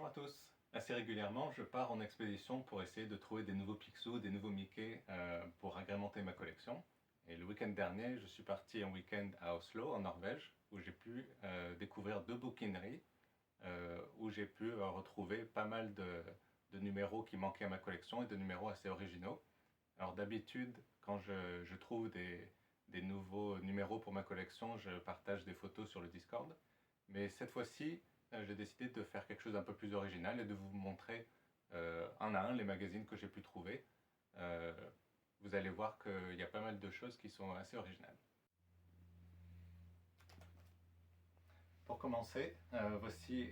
Bonjour à tous. Assez régulièrement, je pars en expédition pour essayer de trouver des nouveaux Picsou, des nouveaux Mickey pour agrémenter ma collection. Et le week-end dernier, je suis parti en week-end à Oslo, en Norvège, où j'ai pu découvrir deux bouquineries, où j'ai pu retrouver pas mal de numéros qui manquaient à ma collection et de numéros assez originaux. Alors d'habitude, quand je trouve des nouveaux numéros pour ma collection, je partage des photos sur le Discord. Mais cette fois-ci, j'ai décidé de faire quelque chose d'un peu plus original et de vous montrer un à un les magazines que j'ai pu trouver. Euh, Vous allez voir qu'il y a pas mal de choses qui sont assez originales. Pour commencer, voici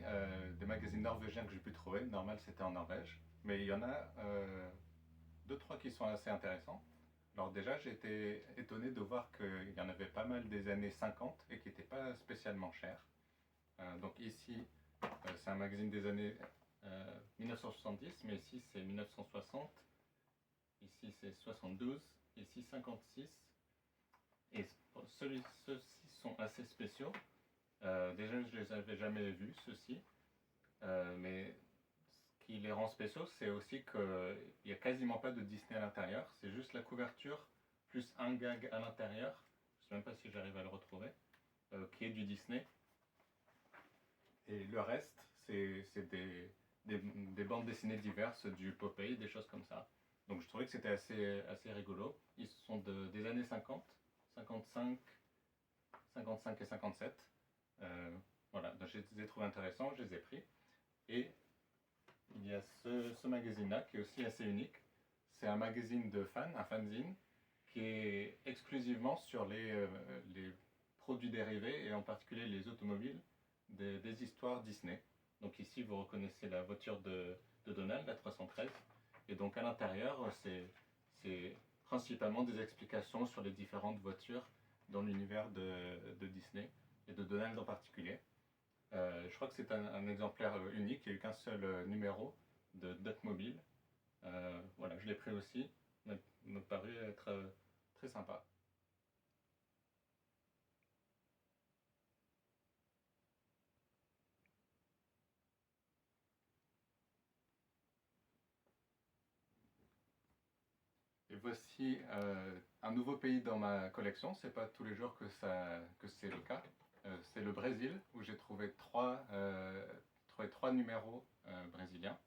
des magazines norvégiens que j'ai pu trouver. Normal, c'était en Norvège. Mais il y en a deux, trois qui sont assez intéressants. Alors déjà, j'ai été étonné de voir qu'il y en avait pas mal des années 50 et qui n'étaient pas spécialement chers. Donc ici, c'est un magazine des années 1970, mais ici c'est 1960, ici c'est 72, ici 56. Et ceux-ci sont assez spéciaux. Déjà, je ne les avais jamais vus, ceux-ci. Mais ce qui les rend spéciaux, c'est aussi qu'il n'y a quasiment pas de Disney à l'intérieur. C'est juste la couverture, plus un gag à l'intérieur. Je ne sais même pas si j'arrive à le retrouver, qui est du Disney. Et le reste, c'est des bandes dessinées diverses, du Popeye, des choses comme ça. Donc je trouvais que c'était assez rigolo. Ils sont des années 50, 55, 55 et 57. Voilà, donc je les ai trouvés intéressants, je les ai pris. Et il y a ce magazine-là qui est aussi assez unique. C'est un magazine de fans, un fanzine, qui est exclusivement sur les produits dérivés et en particulier les automobiles des histoires Disney. Donc ici, vous reconnaissez la voiture de Donald, la 313. Et donc à l'intérieur, c'est principalement des explications sur les différentes voitures dans l'univers de Disney et de Donald en particulier. Je crois que c'est un exemplaire unique, il n'y a eu qu'un seul numéro de Duckmobile. Voilà, je l'ai pris aussi, me paraît être très sympa. Et voici un nouveau pays dans ma collection. C'est pas tous les jours que c'est le cas. C'est le Brésil où j'ai trouvé trois numéros brésiliens.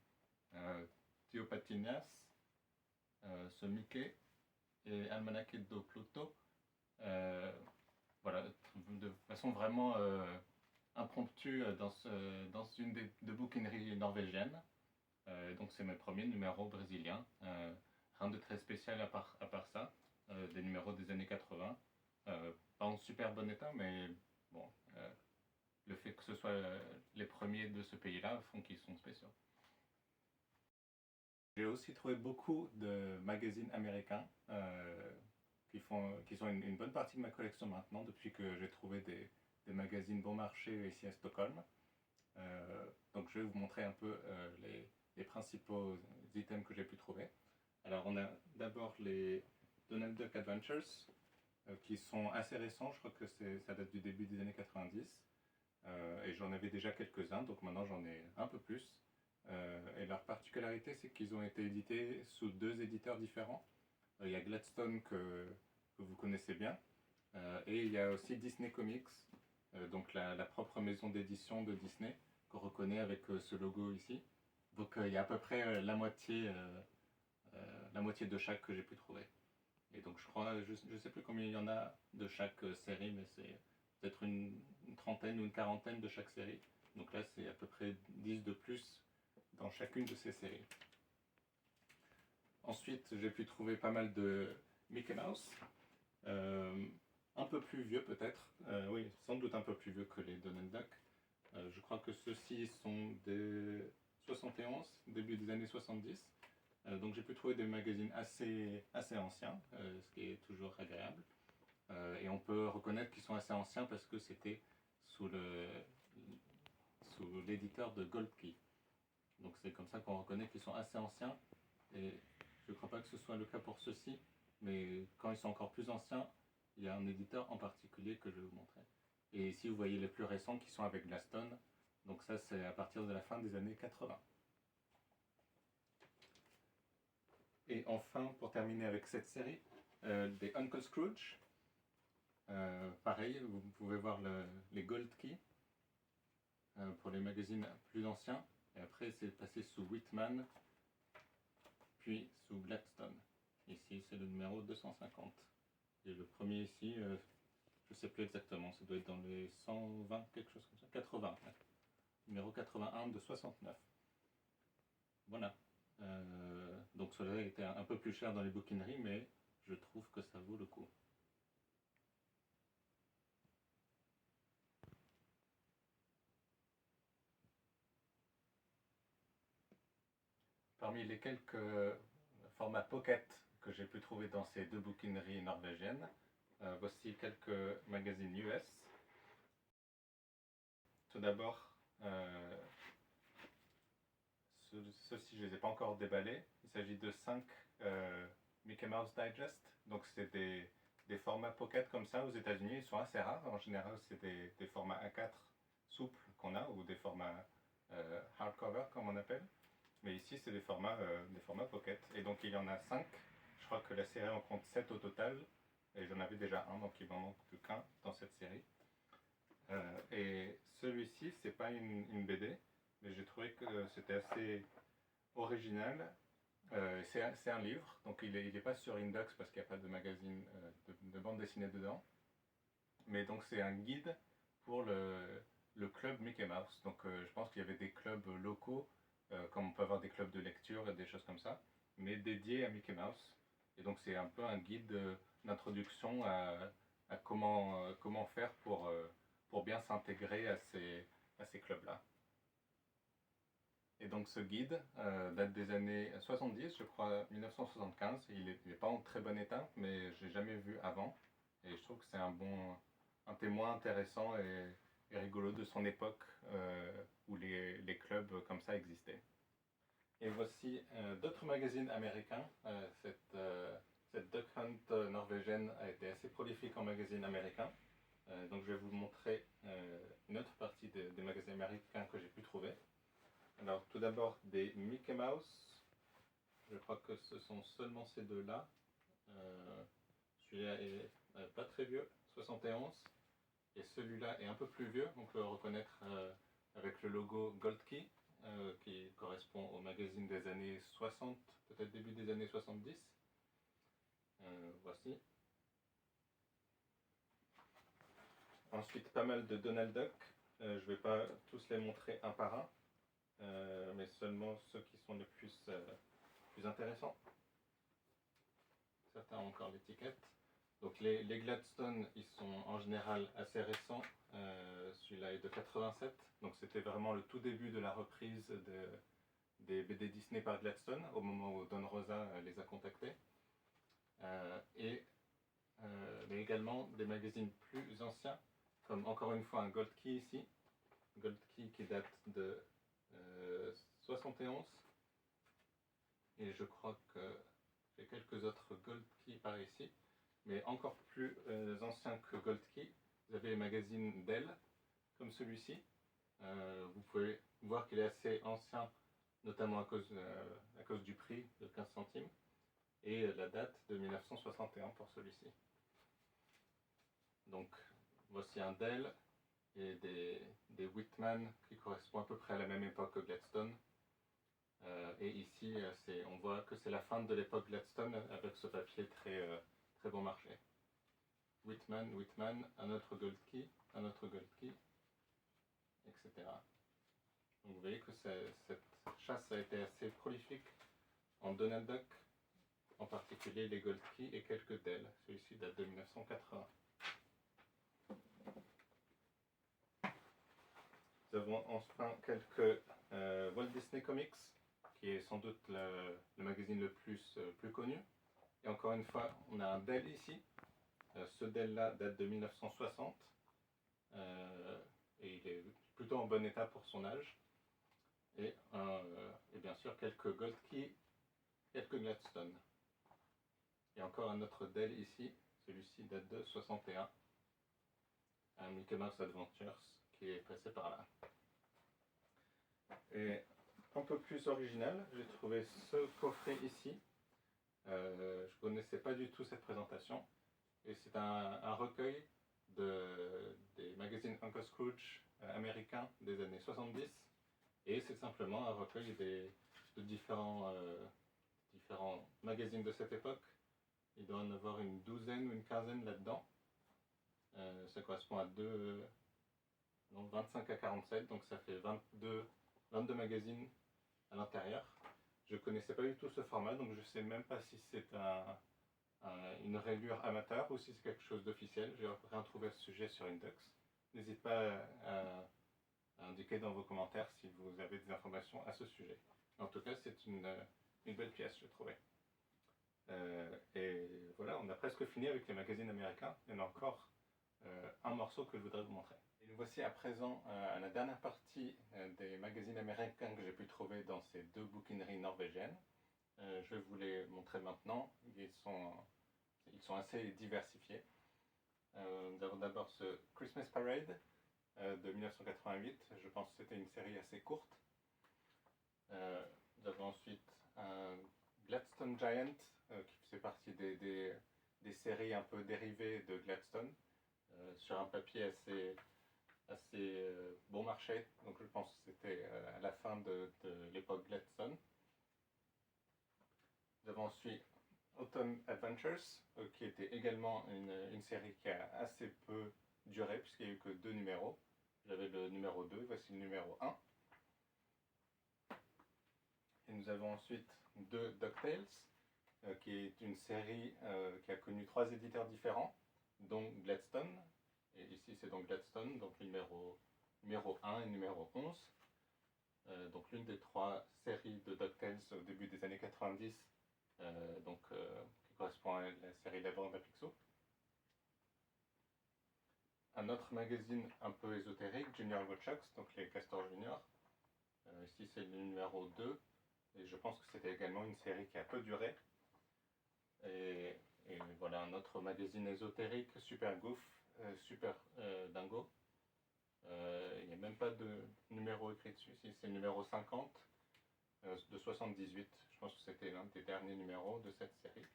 Tio Patinhas, ce Mickey et Almanaque do Pluto. Voilà, de façon vraiment impromptue dans une des deux bouquineries norvégiennes. Donc c'est mes premiers numéros brésiliens. Rien de très spécial à part ça. Des numéros des années 80. Pas en super bon état, mais bon, le fait que ce soit les premiers de ce pays-là font qu'ils sont spéciaux. J'ai aussi trouvé beaucoup de magazines américains qui sont une bonne partie de ma collection maintenant, depuis que j'ai trouvé des magazines bon marché ici à Stockholm. Donc je vais vous montrer un peu les principaux items que j'ai pu trouver. Alors on a d'abord les Donald Duck Adventures, qui sont assez récents, je crois que ça date du début des années 90. Et j'en avais déjà quelques-uns, donc maintenant j'en ai un peu plus. Et leur particularité, c'est qu'ils ont été édités sous deux éditeurs différents. Il y a Gladstone que vous connaissez bien, et il y a aussi Disney Comics, donc la propre maison d'édition de Disney, qu'on reconnaît avec ce logo ici. Donc il y a à peu près la moitié de chaque que j'ai pu trouver. Et donc je crois, je ne sais plus combien il y en a de chaque série, mais c'est peut-être une trentaine ou une quarantaine de chaque série. Donc là, c'est à peu près 10 de plus dans chacune de ces séries. Ensuite, j'ai pu trouver pas mal de Mickey Mouse. Un peu plus vieux peut-être. Oui, sans doute un peu plus vieux que les Donald Duck. Je crois que ceux-ci sont des 71, début des années 70. Donc j'ai pu trouver des magazines assez anciens, ce qui est toujours agréable. Et on peut reconnaître qu'ils sont assez anciens parce que c'était sous l'éditeur de Gold Key. Donc c'est comme ça qu'on reconnaît qu'ils sont assez anciens. Et je ne crois pas que ce soit le cas pour ceux-ci, mais quand ils sont encore plus anciens, il y a un éditeur en particulier que je vais vous montrer. Et ici vous voyez les plus récents qui sont avec Gladstone. Donc ça, c'est à partir de la fin des années 80. Et enfin, pour terminer avec cette série, des Uncle Scrooge. Pareil, vous pouvez voir les Gold Key pour les magazines plus anciens. Et après, c'est passé sous Whitman, puis sous Gladstone. Ici, c'est le numéro 250. Et le premier ici, je ne sais plus exactement, ça doit être dans les 120, quelque chose comme ça. 80, ouais. Numéro 81 de 69. Voilà. Donc cela était un peu plus cher dans les bouquineries, mais je trouve que ça vaut le coup. Parmi les quelques formats pocket que j'ai pu trouver dans ces deux bouquineries norvégiennes, voici quelques magazines US. Tout d'abord, ceux-ci je ne les ai pas encore déballés. Il s'agit de 5 Mickey Mouse Digest. Donc c'est des formats pocket comme ça aux États-Unis. Ils sont assez rares. En général, c'est des formats A4 souples qu'on a ou des formats hardcover comme on appelle. Mais ici, c'est des formats pocket. Et donc, il y en a 5. Je crois que la série en compte 7 au total. Et j'en avais déjà un, donc il m'en manque plus qu'un dans cette série. Et celui-ci, c'est pas une BD, mais j'ai trouvé que c'était assez original. C'est un livre, donc il est pas sur Index parce qu'il n'y a pas de magazine de bande dessinée dedans. Mais donc, c'est un guide pour le club Mickey Mouse. Donc, je pense qu'il y avait des clubs locaux comme on peut avoir des clubs de lecture et des choses comme ça, mais dédiés à Mickey Mouse. Et donc c'est un peu un guide d'introduction à comment faire pour bien s'intégrer à ces clubs-là. Et donc ce guide date des années 70, je crois 1975. Il est pas en très bon état, mais je l'ai jamais vu avant. Et je trouve que c'est un témoin intéressant et rigolo de son époque où les clubs comme ça existaient. Et voici d'autres magazines américains. Cette Duck Hunt norvégienne a été assez prolifique en magazines américains. Donc je vais vous montrer une autre partie des magazines américains que j'ai pu trouver. Alors tout d'abord des Mickey Mouse. Je crois que ce sont seulement ces deux-là. Celui-là est pas très vieux, 71. Et celui-là est un peu plus vieux, on peut le reconnaître avec le logo Gold Key, qui correspond au magazine des années 60, peut-être début des années 70. Voici. Ensuite, pas mal de Donald Duck. Je ne vais pas tous les montrer un par un, mais seulement ceux qui sont les plus intéressants. Certains ont encore l'étiquette. Donc les Gladstone, ils sont en général assez récents. Celui-là est de 87, donc c'était vraiment le tout début de la reprise des BD Disney par Gladstone, au moment où Don Rosa les a contactés. Mais également des magazines plus anciens, comme encore une fois un Gold Key ici. Gold Key qui date de 71. Et je crois que j'ai quelques autres Gold Key par ici. Mais encore plus anciens que Gold Key, vous avez les magazines d'Elle, comme celui-ci. Vous pouvez voir qu'il est assez ancien, notamment à cause du prix de 15 centimes, et la date de 1961 pour celui-ci. Donc voici un Dell et des Whitman qui correspondent à peu près à la même époque que Gladstone. Et ici, on voit que c'est la fin de l'époque Gladstone avec ce papier très bon marché. Whitman, un autre Gold Key, etc. Donc vous voyez que cette chasse a été assez prolifique en Donald Duck, en particulier les Gold Key et quelques Dell. Celui-ci date de 1980. Nous avons enfin quelques Walt Disney Comics, qui est sans doute le magazine le plus connu. Et encore une fois, on a un Dell ici. Ce Dell-là date de 1960. Et il est plutôt en bon état pour son âge. Et bien sûr, quelques Gold Key, quelques Gladstone. Et encore un autre Dell ici. Celui-ci date de 61. Un Mickey Mouse Adventures qui est passé par là. Et un peu plus original, j'ai trouvé ce coffret ici. Je ne connaissais pas du tout cette présentation. Et c'est un recueil des magazines Uncle Scrooge américains des années 70. Et c'est simplement un recueil de différents magazines de cette époque. Il doit en avoir une douzaine ou une quinzaine là-dedans. Ça correspond à 25 à 47, donc ça fait 22 magazines à l'intérieur. Je ne connaissais pas du tout ce format, donc je ne sais même pas si c'est une rayure amateur ou si c'est quelque chose d'officiel. J'ai rien trouvé à ce sujet sur Index. N'hésitez pas à indiquer dans vos commentaires si vous avez des informations à ce sujet. En tout cas, c'est une belle pièce, je trouvais. Et voilà, on a presque fini avec les magazines américains. Il y en a encore un morceau que je voudrais vous montrer. Et nous voici à présent à la dernière partie des magazines américains que j'ai pu trouver dans ces deux bouquineries norvégiennes. Je vais vous les montrer maintenant. Ils sont assez diversifiés. Nous avons d'abord ce Christmas Parade de 1988. Je pense que c'était une série assez courte. Nous avons ensuite un Gladstone Giant qui faisait partie des séries un peu dérivées de Gladstone sur un papier assez bon marché. Donc je pense que c'était à la fin de l'époque Gladstone. Nous avons ensuite Autumn Adventures, qui était également une série qui a assez peu duré, puisqu'il n'y a eu que 2 numéros. J'avais le numéro 2, voici le numéro 1. Et nous avons ensuite DuckTales, qui est une série qui a connu 3 éditeurs différents, dont Gladstone. Et ici c'est donc Gladstone, donc numéro 1 et numéro 11. Donc l'une des 3 séries de DuckTales au début des années 90, qui correspond à la série La Bande à Picsou. Un autre magazine un peu ésotérique, Junior Woodchucks, donc les Castors Junior. Ici c'est le numéro 2, et je pense que c'était également une série qui a peu duré. Et voilà un autre magazine ésotérique, Super Goof, Super Dingo. Il n'y a même pas de numéro écrit dessus, ici c'est le numéro 50 de 78. Je pense que c'était l'un des derniers numéros de cette série.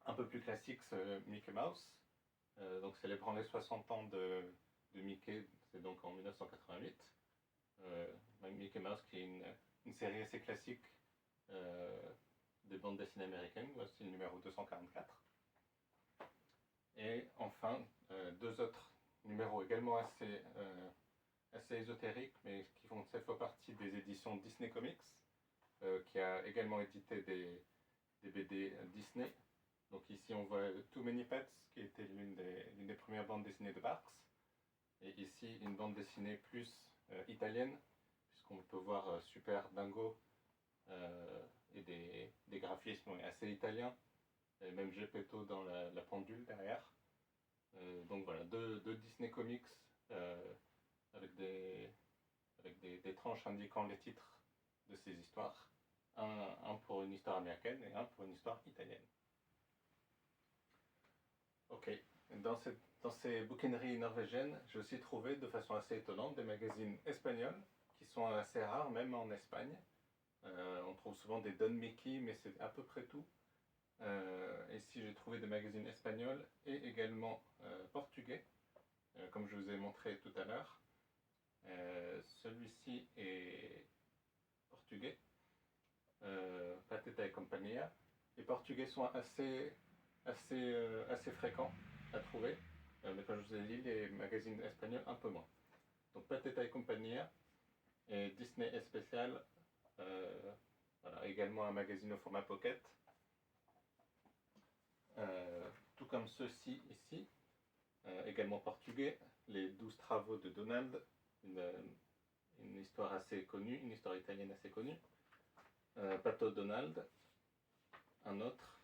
Un peu plus classique, c'est Mickey Mouse. Donc célébrant les 60 ans de Mickey, c'est donc en 1988. Mickey Mouse qui est une série assez classique des bandes dessinées américaines. Voici le numéro 244. Et enfin, 2 autres numéros également assez ésotériques, mais qui font cette fois partie des éditions Disney Comics, qui a également édité des BD Disney. Donc ici on voit Too Many Pets, qui était l'une des premières bandes dessinées de Barks. Et ici une bande dessinée plus italienne, puisqu'on peut voir Super Dingo et des graphismes assez italiens, et même Geppetto dans la pendule derrière. Donc voilà, deux Disney Comics avec des tranches indiquant les titres de ces histoires. Un pour une histoire américaine et un pour une histoire italienne. Ok, dans ces bouquineries norvégiennes, j'ai aussi trouvé de façon assez étonnante des magazines espagnols qui sont assez rares, même en Espagne. On trouve souvent des Don Mickey, mais c'est à peu près tout. Ici, j'ai trouvé des magazines espagnols et également portugais, comme je vous ai montré tout à l'heure. Celui-ci est portugais, Pateta et Compagnia. Les portugais sont assez fréquents à trouver, mais comme je vous ai dit, les magazines espagnols un peu moins. Donc Pateta et Compagnia et Disney Especial, voilà, également un magazine au format pocket. Tout comme ceux-ci ici, également portugais, les 12 travaux de Donald, une histoire assez connue, une histoire italienne assez connue. Pato Donald, un autre,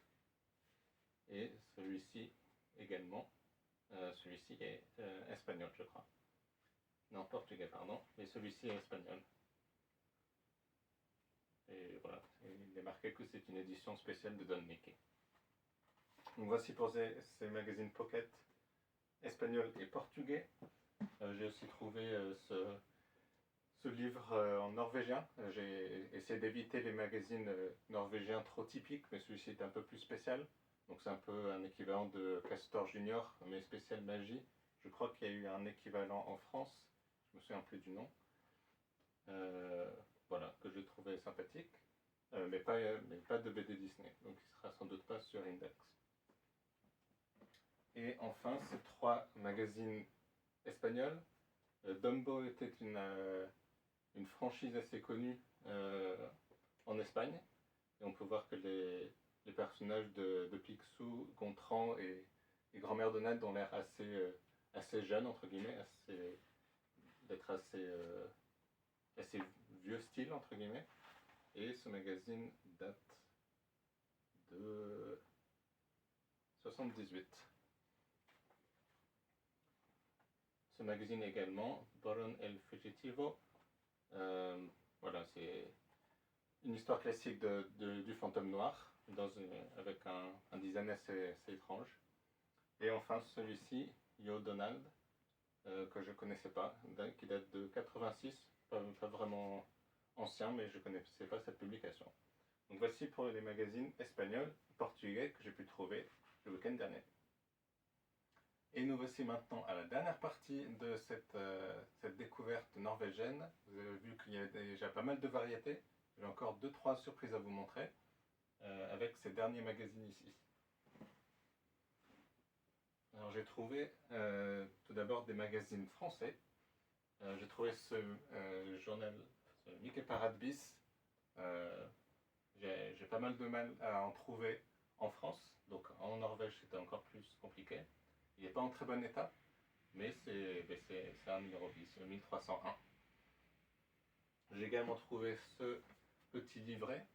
et celui-ci également. Celui-ci est espagnol, je crois. Non, portugais, pardon, mais celui-ci est espagnol. Et voilà, il est marqué que c'est une édition spéciale de Don Mickey. Donc voici pour ces magazines pocket espagnols et portugais. J'ai aussi trouvé ce livre en norvégien. J'ai essayé d'éviter les magazines norvégiens trop typiques, mais celui-ci est un peu plus spécial. Donc c'est un peu un équivalent de Castor Junior, mais spécial magie. Je crois qu'il y a eu un équivalent en France, je me souviens plus du nom. Euh, voilà, que j'ai trouvé sympathique, mais pas de BD Disney, donc il sera sans doute pas sur Index. Et enfin, ces trois magazines espagnols. Dumbo était une franchise assez connue en Espagne. Et on peut voir que les personnages de Picsou, Gontran et Grand-mère Donald ont l'air assez jeunes, entre guillemets, d'être assez vieux style, entre guillemets. Et ce magazine date de 78. Ce magazine également, Boron el Fugitivo. Voilà, c'est une histoire classique du fantôme noir, avec un design assez étrange. Et enfin, celui-ci, Yo Donald, que je ne connaissais pas, qui date de 86, pas vraiment ancien, mais je ne connaissais pas cette publication. Donc voici pour les magazines espagnols, portugais que j'ai pu trouver le week-end dernier. Et nous voici maintenant à la dernière partie de cette découverte norvégienne. Vous avez vu qu'il y a déjà pas mal de variétés. J'ai encore 2-3 surprises à vous montrer avec ces derniers magazines ici. Alors j'ai trouvé tout d'abord des magazines français. J'ai trouvé ce journal, ce Mickey Parade bis. J'ai pas mal de mal à en trouver en France, donc en Norvège c'était encore plus compliqué. Il n'est pas en très bon état, mais c'est un numéro bis, le 1301. J'ai également trouvé ce petit livret,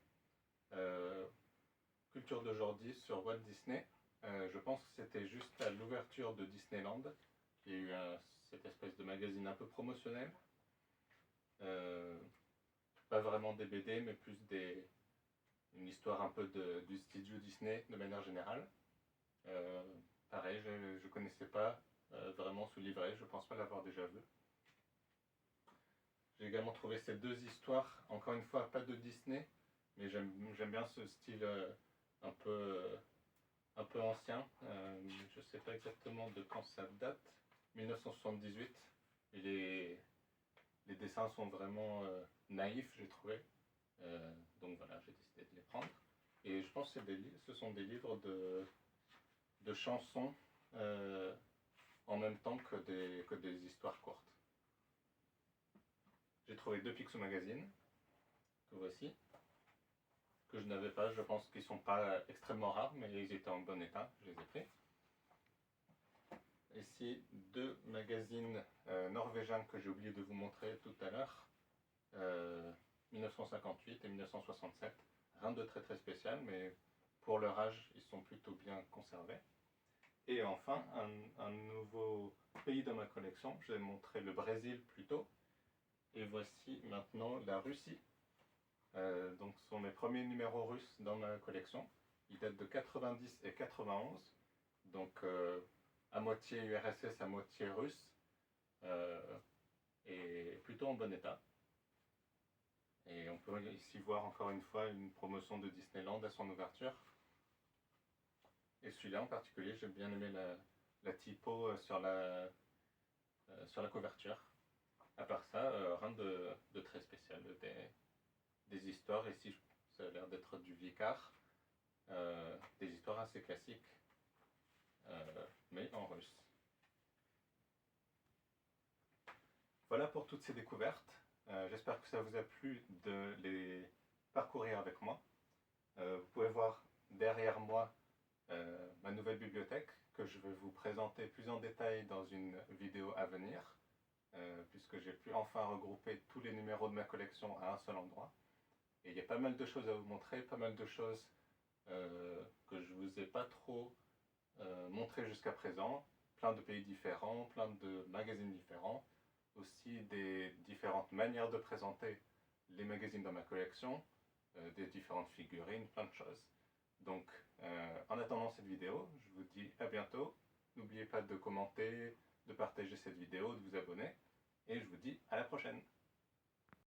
Culture d'aujourd'hui sur Walt Disney. Je pense que c'était juste à l'ouverture de Disneyland. Il y a eu cette espèce de magazine un peu promotionnel. Pas vraiment des BD, mais plus une histoire un peu du studio Disney de manière générale. Pareil, je ne connaissais pas vraiment ce livret, je ne pense pas l'avoir déjà vu. J'ai également trouvé ces deux histoires, encore une fois, pas de Disney, mais j'aime bien ce style un peu ancien. Je ne sais pas exactement de quand ça date, 1978. Et les dessins sont vraiment naïfs, j'ai trouvé. Donc voilà, j'ai décidé de les prendre. Et je pense que ce sont des livres de chansons en même temps que des histoires courtes. J'ai trouvé 2 Picsou Magazine, que voici, que je n'avais pas. Je pense qu'ils ne sont pas extrêmement rares, mais ils étaient en bon état, je les ai pris. Ici, 2 magazines norvégiens que j'ai oublié de vous montrer tout à l'heure, 1958 et 1967. Rien de très très spécial, mais pour leur âge, ils sont plutôt bien conservés. Et enfin, un nouveau pays dans ma collection. Je vais montrer le Brésil plus tôt. Et voici maintenant la Russie. Donc ce sont mes premiers numéros russes dans ma collection. Ils datent de 90 et 91. Donc à moitié URSS, à moitié russe. Et plutôt en bon état. Et on peut ici voir encore une fois une promotion de Disneyland à son ouverture. Et celui-là en particulier, j'ai bien aimé la typo sur la couverture. À part ça, rien de très spécial. Des histoires, ici ça a l'air d'être du Vicar. Des histoires assez classiques, mais en russe. Voilà pour toutes ces découvertes. J'espère que ça vous a plu de les parcourir avec moi. Vous pouvez voir derrière moi ma nouvelle bibliothèque que je vais vous présenter plus en détail dans une vidéo à venir, puisque j'ai pu enfin regrouper tous les numéros de ma collection à un seul endroit. Et il y a pas mal de choses à vous montrer, pas mal de choses que je ne vous ai pas trop montrées jusqu'à présent. Plein de pays différents, plein de magazines différents, aussi des différentes manières de présenter les magazines dans ma collection, des différentes figurines, plein de choses. Donc, en attendant cette vidéo, je vous dis à bientôt. N'oubliez pas de commenter, de partager cette vidéo, de vous abonner, et je vous dis à la prochaine.